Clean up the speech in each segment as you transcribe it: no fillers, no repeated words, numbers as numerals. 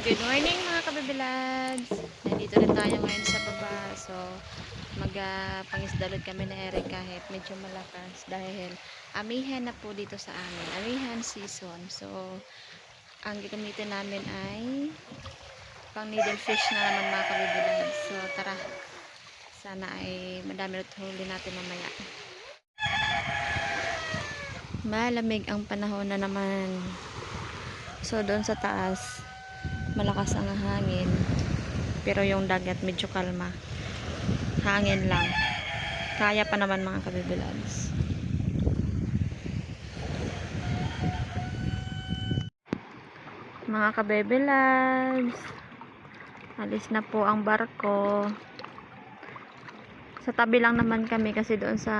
Good morning mga kabibilads. Nandito rin tayo ngayon sa baba. So, pangisdalod kami na Eric kahit medyo malakas dahil amihan na po dito sa amin. Amihan season. So, ang gagamitin namin ay pang needle fish na naman mga kabibilads. So, tara. Sana ay madami ulit huli natin mamaya. Malamig ang panahon na naman. So, doon sa taas malakas ang hangin, pero yung dagat medyo kalma, hangin lang, kaya pa naman mga kabibilads. Mga kabibilads, alis na po ang barko. Sa tabi lang naman kami kasi doon sa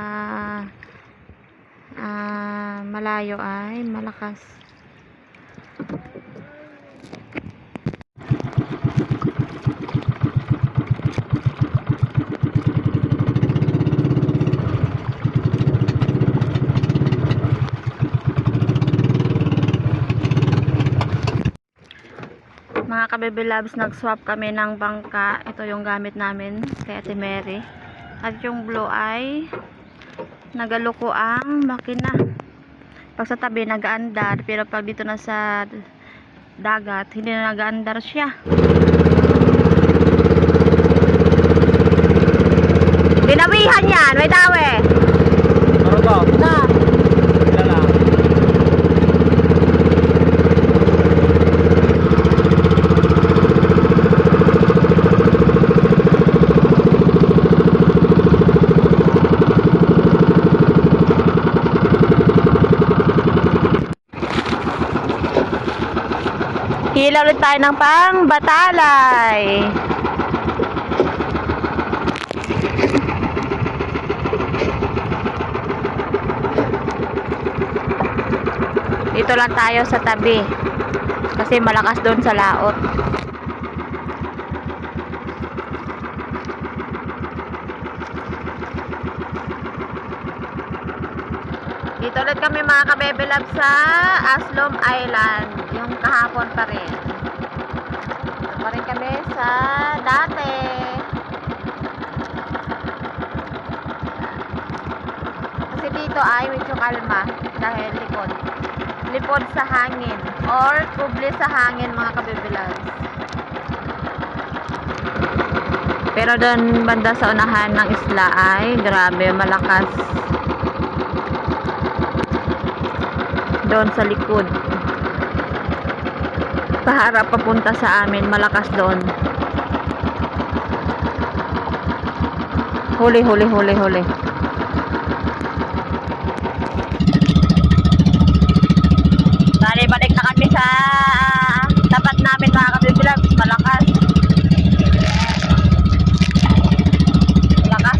malayo ay malakas. Mga kabibilabs, nag-swap kami ng bangka. Ito yung gamit namin kay Ate Mary. At yung blue ay nagaluko ang makina. Pag sa tabi nag-aandar, pero pag dito na sa dagat, hindi na nag-aandar siya. Dinawihan yan, may dawe. Ano ba? Na. Hila ulit tayo ng pang batalay. Dito lang tayo sa tabi kasi malakas doon sa laot. Dito ulit kami mga kabebelab sa Aslom Island. Yung kahapon pa rin. Dito pa rin kami sa dati. Kasi dito ay medyo kalma dahil lipod sa hangin or kubli sa hangin mga kabebelab. Pero doon banda sa unahan ng isla ay grabe malakas. Doon sa likod paharap papunta sa amin malakas doon. Huli balik na kami sa tapat namin mga kabibilags. Malakas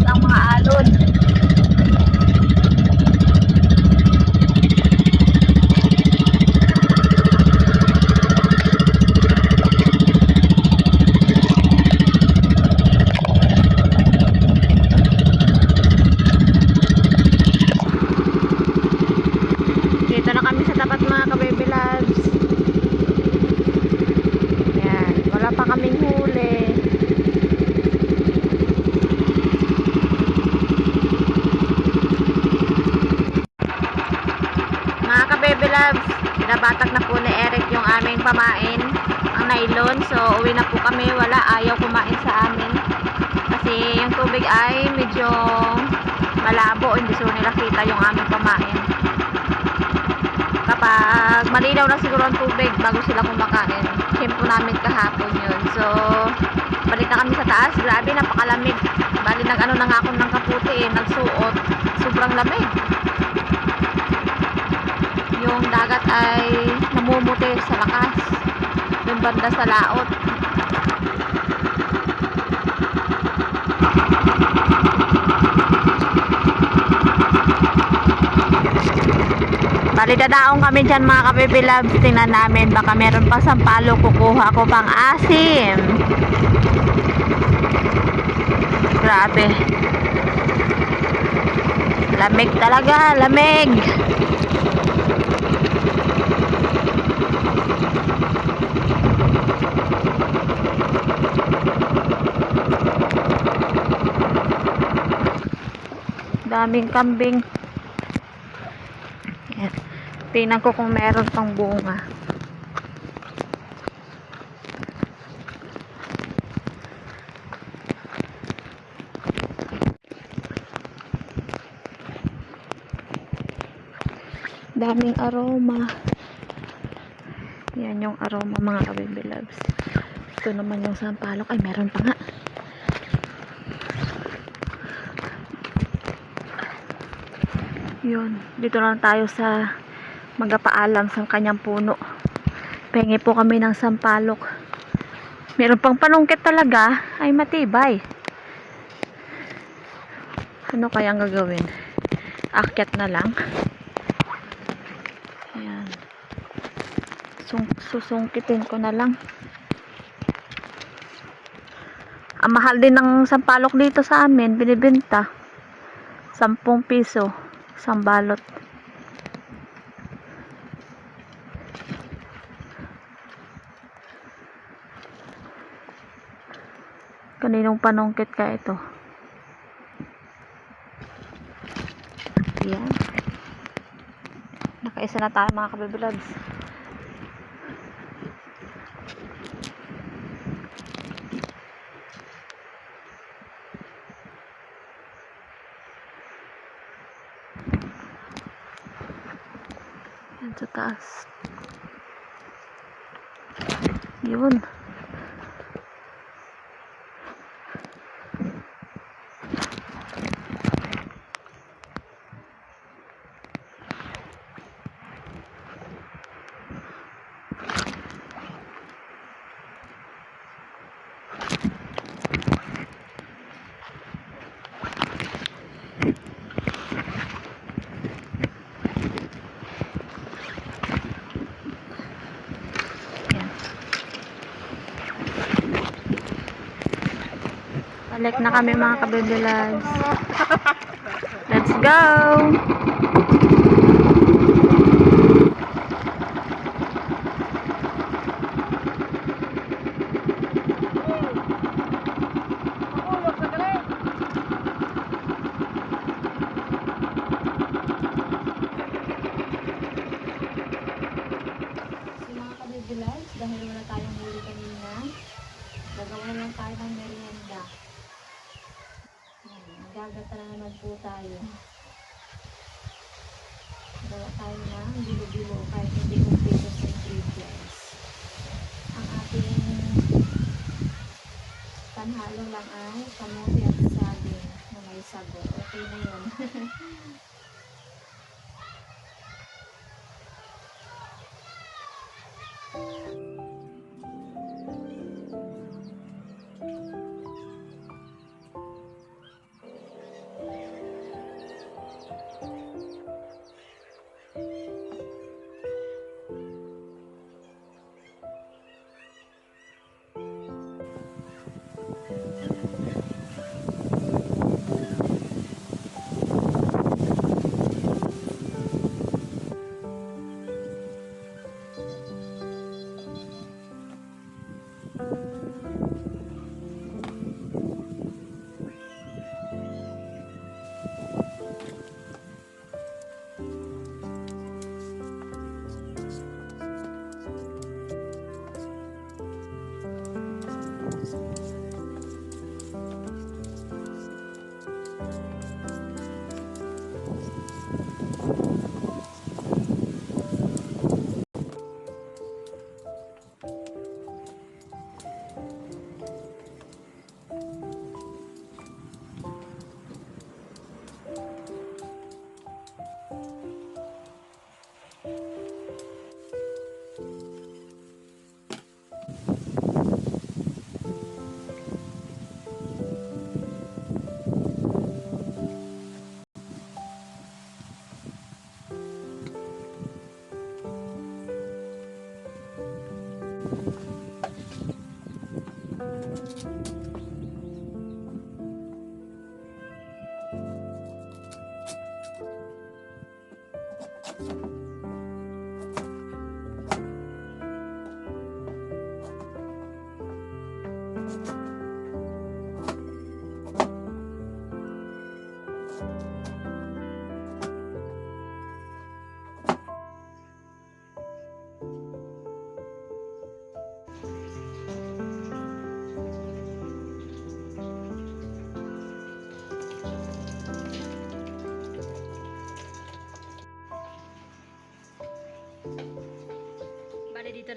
ang mga alon. Dito na kami sa tapat mga kabibilads. Yan, wala pa kaming huli. Mga kabibilads, binabatak na po ni Eric yung aming pamain, ang nylon. So uwi na po kami, wala, ayaw kumain sa amin kasi yung tubig ay medyo malabo, hindi so nila kita yung aming pamain. Kapag malinaw na siguro ang tubig bago sila kumakain. Himpo namin kahapon yun. So, balik na kami sa taas. Grabe, napakalamig. Bali, nag-ano na nga ako ng kaputi nagsuot. Sobrang lamig. Yung dagat ay namumuti sa lakas. Yung banda sa laot. Bali, dadaong kami dyan mga kabibilabs. Tingnan namin, baka meron pa sampalo. Kukuha ko pang asim. Grabe, lamig talaga, lamig. Daming kambing. Ayan. Tingnan ko kung meron pang bunga. Daming aroma. Yan yung aroma mga kababy loves. Ito naman yung sampalok. Ay, meron pa nga. Yun. Dito lang tayo sa magpaalam sa kanyang puno. Pengi po kami ng sampalok. Meron pang panungkit talaga. Ay, matibay. Ano kayang gagawin? Akyat na lang. Ayan. Susungkitin ko na lang. Ang mahal din ng sampalok dito sa amin. Binibenta. 10 piso. Isang balot. Kaninong panungkit ka ito? Ayan. Nakaisa na tayo mga kababy loves. Yan sa taas. Yun. Balik na kami mga kababy loves. Let's go! Mga kababy loves, dahil wala tayong huli kanina, gagawa lang tayo ng merienda. Gagata na naman po tayo. Gawa tayo ng bilo-bilo kahit hindi kompleto sa ingredients. Ang ating panhalo lang ay kamote at saging na may sago. Okay na yun.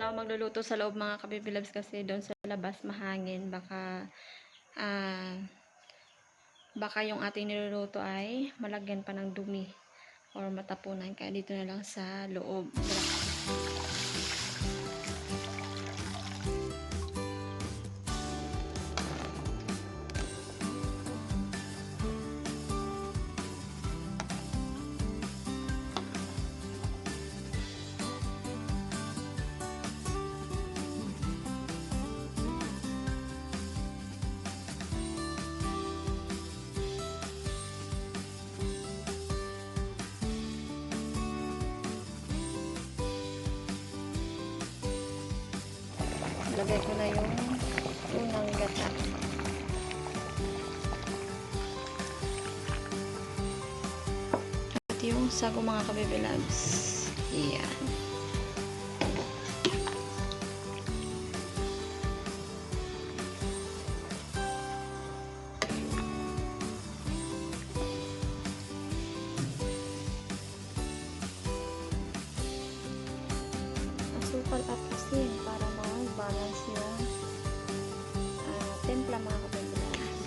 na ako magluluto sa loob mga kabibilabs kasi doon sa labas mahangin. Baka yung ating niluluto ay malagyan pa ng dumi or matapunan. Kaya dito na lang sa loob. Lagay ko na yung unang gata. At yung sago mga kabibilabs. Yan. Asukal at asin para ma-balance yung templa mga kabibilabs.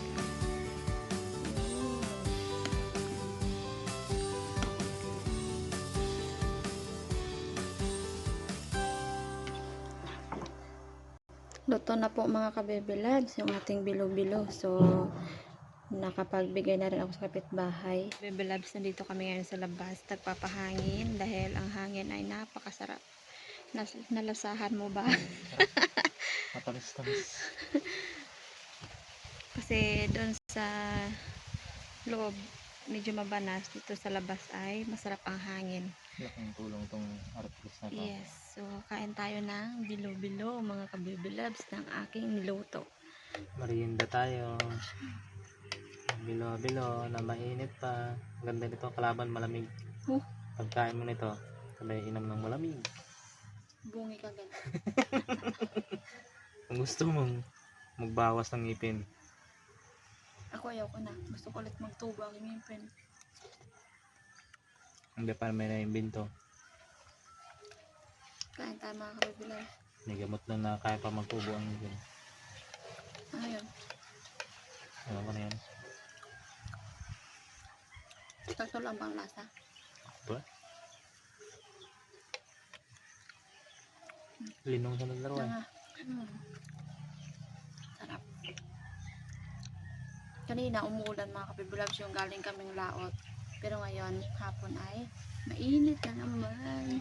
Luto na po mga kabibilabs yung ating bilo-bilo. So, nakapagbigay na rin ako sa kapitbahay. Kabibilabs, nandito kami ngayon sa labas. Nagpapahangin dahil ang hangin ay napakasarap. Nalasahan mo ba? Matamis-tamis. Kasi doon sa loob medyo mabanas, dito sa labas ay masarap ang hangin. Laking tulong itong artist na to. Yes, so kain tayo ng bilo-bilo mga kabibilabs ng aking niluto. Merienda tayo. Bilo-bilo na mainit pa. Ganda nito, kalaban malamig. Pagkain mo nito, sabay inom ng malamig. Bungi ka ganun. Kung gusto mong magbawas ng ngipin, Ako ayoko na. Gusto ko ulit magtubo ang ngipin. hindi pa may naimbento. Kain tayo mga kabibilabs. May gamot lang na kaya pa magtubo ang ngipin. Ano yun? Ano ko na yan? Sakto lang bang lasa? Ba? Linong sa naglaruan. Sarap. Kanina umuulan mga kabibilabs yung galing kaming laot. Pero ngayon, hapon ay mainit na naman.